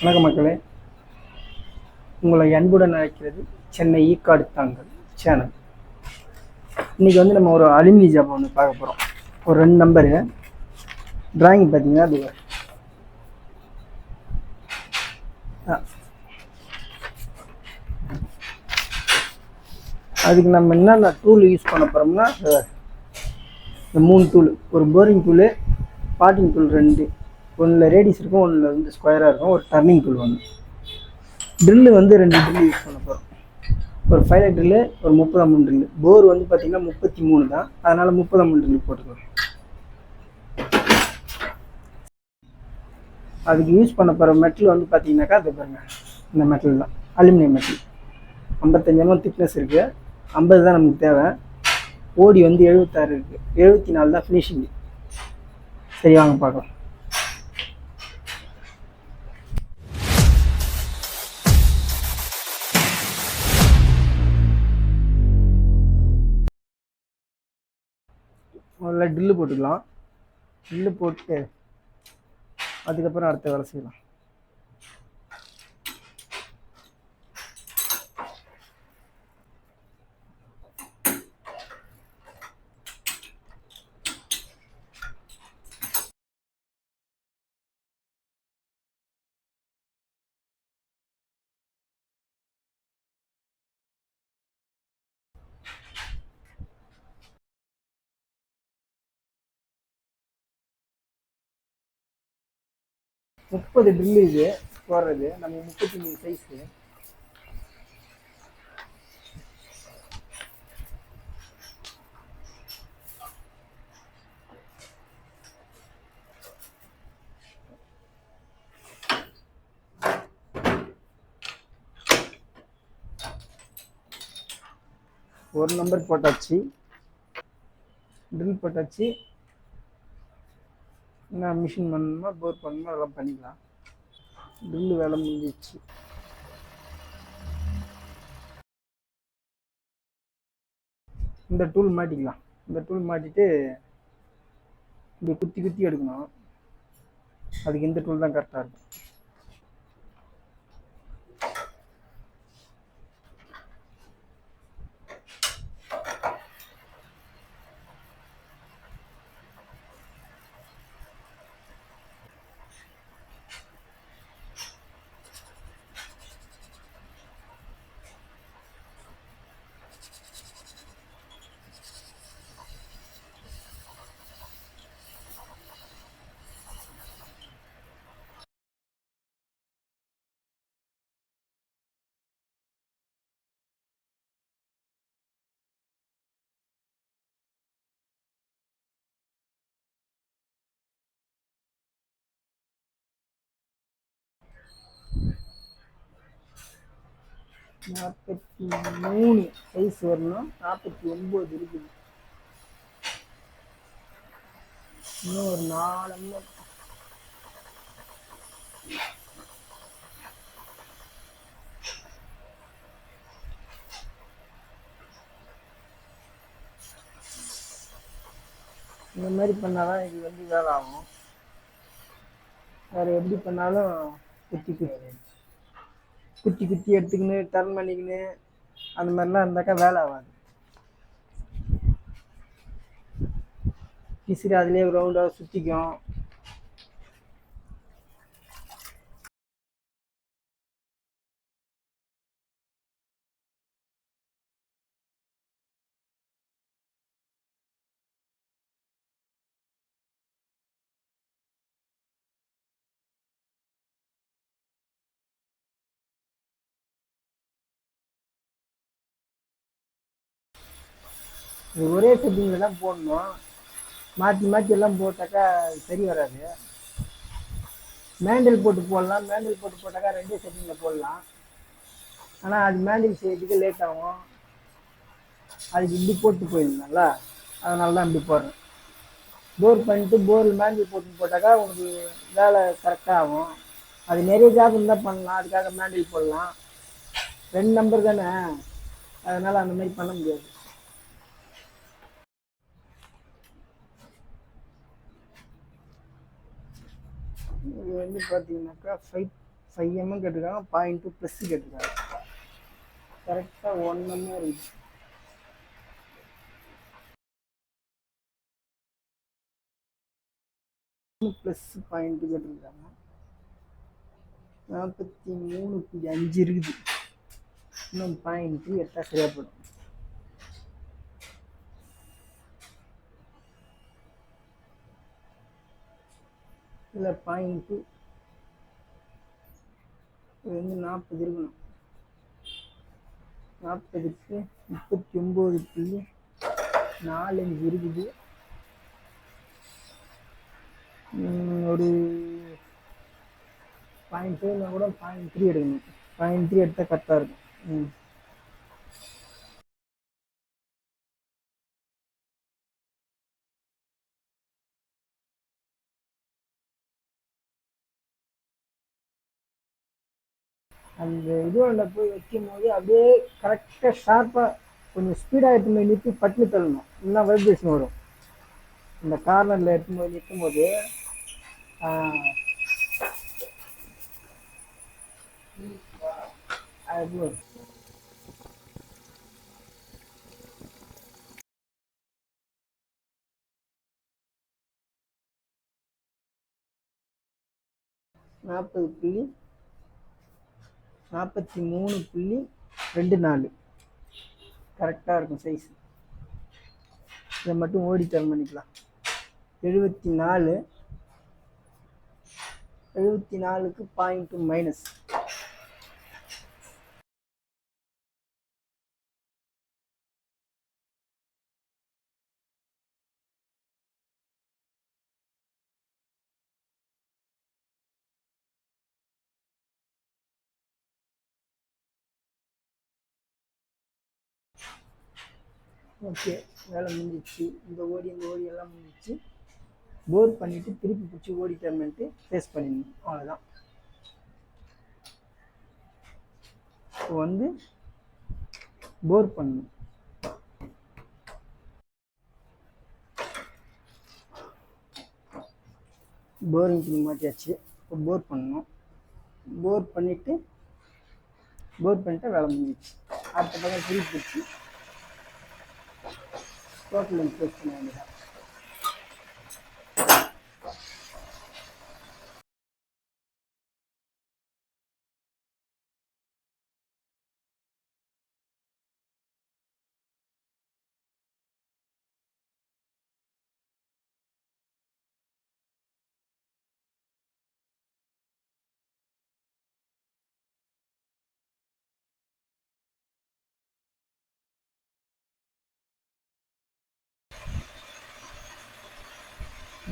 வணக்க மக்களே, உங்களை அன்புடன் அழைக்கிறது சென்னை ஈக்காடு தாங்கல் சேனல். இன்றைக்கி நம்ம ஒரு அலுமினி ஜாப் ஒன்று பார்க்க போகிறோம். ஒரு 2 நம்பரு டிராயிங் பார்த்தீங்கன்னா அதுக்கு நம்ம என்னென்ன டூல் யூஸ் பண்ண போகிறோம்னா இந்த 3 டூல். ஒரு போரிங் டூலு, பாட்டிங் டூல் 2, ஒன்றில் ரேடிஸ் இருக்கும், ஒன்றில் ஸ்கொயராக இருக்கும், ஒரு டர்னிங் டூல் ஒன்று. ட்ரில்லு 2 ட்ரில்லு யூஸ் பண்ண போகிறோம். ஒரு 5 ட்ரில்லு, ஒரு 30 mm ட்ரில்லு. போர் பார்த்தீங்கன்னா 33 தான், அதனால் 30 mm ட்ரில்லு போட்டுக்கலாம். அதுக்கு யூஸ் பண்ண போகிற மெட்டல் பார்த்தீங்கன்னாக்கா அது பாருங்கள், இந்த மெட்டல் தான், அலுமினியம் மெட்டல். 55 mm திக்னஸ் இருக்குது, 50 தான் நமக்கு தேவை. ஓடி 76 இருக்குது, 74 தான் ஃபினிஷிங். சரி, வாங்க பார்க்கலாம். முதல்ல ட்ரில்லு போட்டுக்கலாம். ட்ரில்லு போட்டு அதுக்கப்புறம் அடுத்த வேலை செய்யலாம். முப்பது ட்ரில்லு இது போடுறது, நம்ம 33 சைஸு. ஒரு நம்பர் போட்டாச்சு, ட்ரில் போட்டாச்சு. என்ன மிஷின் பண்ணணுமா, போர் பண்ணணுமா, அதெல்லாம் பண்ணிக்கலாம். ட்ரில்லு வேலை முடிஞ்சிச்சு. இந்த டூல் மாட்டிக்கலாம். இந்த டூல் மாட்டிட்டு இப்படி குத்தி குத்தி எடுக்கணும். அதுக்கு இந்த டூல் தான் கரெக்டாக இருக்கும். நாற்பத்தி 3 சைஸ் வரணும், 49 இருக்குது. இன்னும் ஒரு 4 இந்த மாதிரி பண்ணாதான் இது வேலை ஆகும். வேறு எப்படி பண்ணாலும் குத்தி குத்தி குத்தி குத்தி எடுத்துக்கின்னு டர்ன் பண்ணிக்கின்னு அந்த மாதிரிலாம் இருந்தாக்கா வேலை ஆகாது. கிசிறி அதுலேயே ரவுண்டாக சுற்றிக்கும். ஒரே செட்டிங்கில் தான் போடணும், மாற்றி மாற்றி எல்லாம் போட்டாக்கா சரி வராது. மேண்டில் போட்டு போடலாம், மேண்டில் போட்டு போட்டாக்கா 2 செட்டிங்கில் போடலாம். ஆனால் அது மேண்டில் செய்யறதுக்கு லேட் ஆகும். அதுக்கு இப்படி போட்டு போயிருந்தோம்ல, அதனால தான் இப்படி போடுறேன். போர் பண்ணிட்டு போரில் மேண்டில் போட்டாக்கா உனக்கு வேலை கரெக்டாக ஆகும். அது நிறைய ஜாப் இருந்தால் பண்ணலாம், அதுக்காக மேண்டில் போடலாம். 2 நம்பர் தானே, அதனால் அந்த மாதிரி பண்ண முடியாது. இது பார்த்தீங்கன்னாக்கா 5 5 கேட்டிருக்காங்க, 0.2 ப்ளஸ் கேட்டிருக்காங்க. கரெக்டாக 1 mm இருக்குது. ப்ளஸ் 0.2 கேட்டிருக்காங்க. 43.5 இருக்குது. இன்னும் 0.2 எடுத்தால் சரியாக போடும். இதில் 0.2 இது வந்து 40 இருக்கணும். 40க்கு 39.45 இருக்குது. ஒரு 0.5 கூட 0.3 எடுக்கணும். 0.3 எடுத்தால் கரெக்டாக இருக்கும். அந்த இதுவில் போய் வைக்கும் போது அப்படியே கரெக்டாக ஷார்ப்பாக கொஞ்சம் ஸ்பீடாக எடுத்து போய் நிறுத்தி பட்டு தள்ளணும், இல்லைன்னா வைப்ரேஷன் வரும். இந்த கார்னரில் எடுத்து போய் நிற்கும் போது 43.24 கரெக்டாக இருக்கும் சைஸ். இதை மட்டும் ஓடி டர்ன் பண்ணிக்கலாம். 74க்கு 0.2 மைனஸ். ஓகே, வேலை முடிஞ்சிச்சு. இந்த ஓடி எல்லாம் முடிஞ்சிச்சு. போர் பண்ணிவிட்டு திருப்பி பிடிச்சி ஓடி டர்ன் பண்ணிட்டு பேஸ்ட் பண்ணிடணும், அவ்வளோதான். இப்போ வந்து போர் பண்ணணும். போரிங் பண்ணி மாட்டியாச்சு. இப்போ போர் பண்ணணும். போர் பண்ணிவிட்டு வேலை முடிஞ்சிச்சு. அடுத்த பக்கம் திருப்பி பிடிச்சி டோட்டல் பேஸ்ட் பண்ண வேண்டியதான்.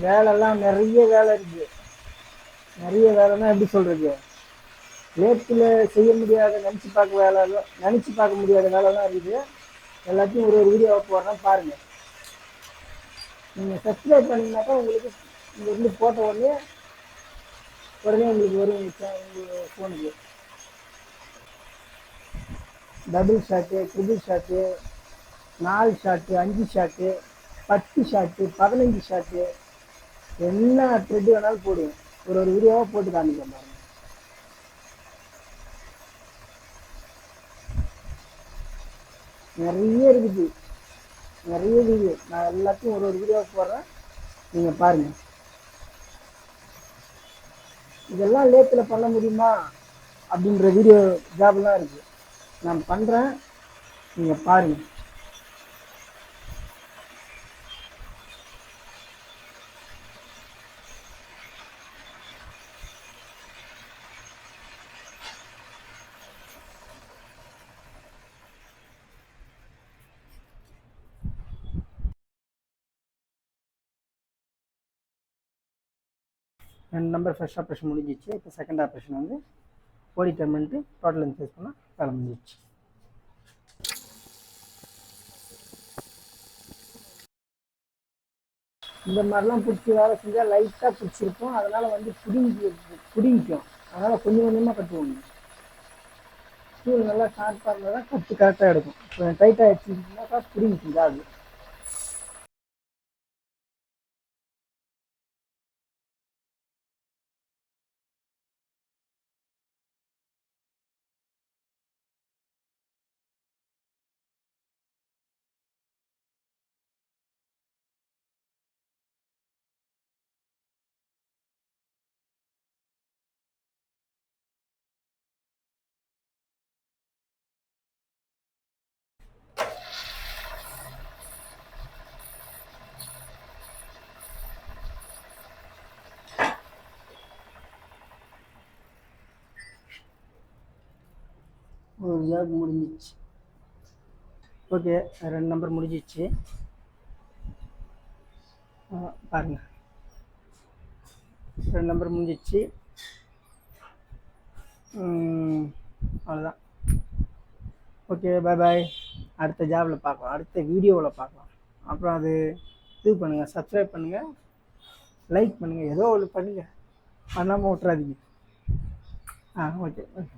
வேலைலாம் நிறைய வேலை இருக்குது. நிறைய வேலைன்னா எப்படி சொல்கிறது, லேத்தில் செய்ய முடியாத நினச்சி பார்க்க முடியாத வேலைலாம் இருக்குது. எல்லாத்தையும் ஒரு வீடியோவை போடுறேன் பாருங்கள். நீங்கள் சப்ஸ்கிரைப் பண்ணிங்கனாக்கா உங்களுக்கு இங்கேருந்து போட்ட உடனே உங்களுக்கு வரும். உங்கள் ஃபோனுக்கு double shot, triple shot, 4 shot, 5 shot, 10 shot, 15 shot, என்ன த்ரெட் வேணாலும் போடுவேன். ஒரு வீடியோவாக போட்டு காமிக்கிறேன் பாருங்க. நிறைய இருக்குது, நிறைய வீடியோ. நான் எல்லாத்தையும் ஒரு வீடியோவாக போடுறேன், நீங்கள் பாருங்கள். இதெல்லாம் லேத்தில் பண்ண முடியுமா அப்படின்ற வீடியோ ஜாப்லாம் இருக்குது. நான் பண்ணுறேன், நீங்கள் பாருங்கள். ரெண்டு நம்பர் ஃபர்ஸ்ட் ஆப்ரேஷன் முடிஞ்சிச்சு. இப்போ செகண்ட் ஆப்ரேஷன் வந்து ஓடி டர்ன் பண்ணிட்டு டோட்டல் லென்த் பேஸ் பண்ணால் வேலை முடிஞ்சிச்சு. இந்த மாதிரிலாம் பிடிச்சி வேலை செஞ்சால் லைட்டாக பிடிச்சிருக்கும். அதனால் வந்து பிடிக்கும். அதனால் கொஞ்சம் கொஞ்சமாக கட்டுவோங்க. ஸ்டூல் நல்லா ஷார்ப்பாக இருந்தால் தான் கட்டு கரெக்டாக எடுக்கும். இப்போ டைட்டாக வச்சுருந்தீங்கன்னாக்கா பிடிக்கும் ஜாபு. ஒரு ஜாப் முடிஞ்சிச்சு. ஓகே, 2 நம்பர் முடிஞ்சிச்சு. பாருங்கள், 2 நம்பர் முடிஞ்சிச்சு. அவ்வளோதான். ஓகே, பாய் பாய். அடுத்த ஜாபில் பார்க்கலாம், அடுத்த வீடியோவில் பார்க்கலாம். அப்புறம் அது இது பண்ணுங்கள், சப்ஸ்கிரைப் பண்ணுங்கள், லைக் பண்ணுங்கள், ஏதோ ஒன்று பண்ணுங்கள், பண்ணாமல் விட்றாதீங்க. Okay okay.